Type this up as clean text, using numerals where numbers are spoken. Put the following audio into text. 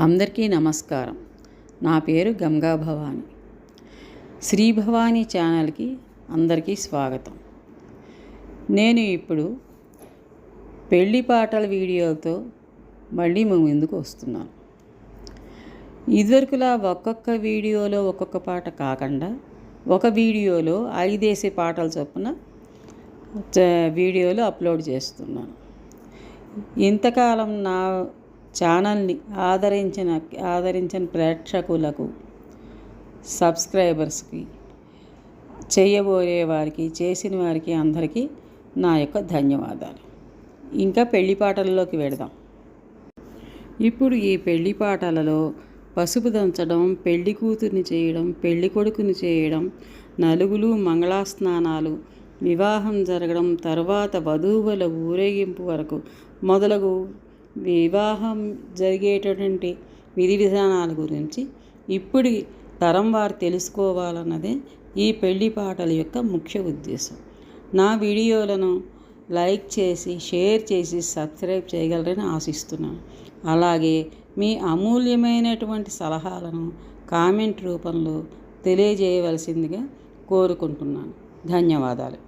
అందరికీ నమస్కారం. నా పేరు గంగా భవాని. శ్రీ భవానీ ఛానల్కి అందరికీ స్వాగతం. నేను ఇప్పుడు పెళ్లి పాటల వీడియోతో మళ్ళీ మేము ముందుకు వస్తున్నాను. ఇదివరకులా ఒక్కొక్క వీడియోలో ఒక్కొక్క పాట కాకుండా ఒక వీడియోలో 5 పాటల చొప్పున వీడియోలు అప్లోడ్ చేస్తున్నాను. ఇంతకాలం నా ఛానల్ని ఆదరించిన ప్రేక్షకులకు, సబ్స్క్రైబర్స్కి, చేయబోయే వారికి, చేసిన వారికి అందరికీ నా యొక్క ధన్యవాదాలు. ఇంకా పెళ్లి పాటలలోకి వెళదాం. ఇప్పుడు ఈ పెళ్లి పాటలలో పసుపు దంచడం, పెళ్లి కూతుర్ని చేయడం, పెళ్లి కొడుకుని చేయడం, నలుగులు, మంగళాస్నానాలు, వివాహం జరగడం, తర్వాత వధూవుల ఊరేగింపు వరకు మొదలగు వివాహం జరిగేటటువంటి విధి విధానాల గురించి ఇప్పుడు తరం వారు తెలుసుకోవాలన్నదే ఈ పెళ్లి పాటల యొక్క ముఖ్య ఉద్దేశం. నా వీడియోలను లైక్ చేసి, షేర్ చేసి, సబ్స్క్రైబ్ చేయగలరని ఆశిస్తున్నాను. అలాగే మీ అమూల్యమైనటువంటి సలహాలను కామెంట్ రూపంలో తెలియజేయవలసిందిగా కోరుకుంటున్నాను. ధన్యవాదాలు.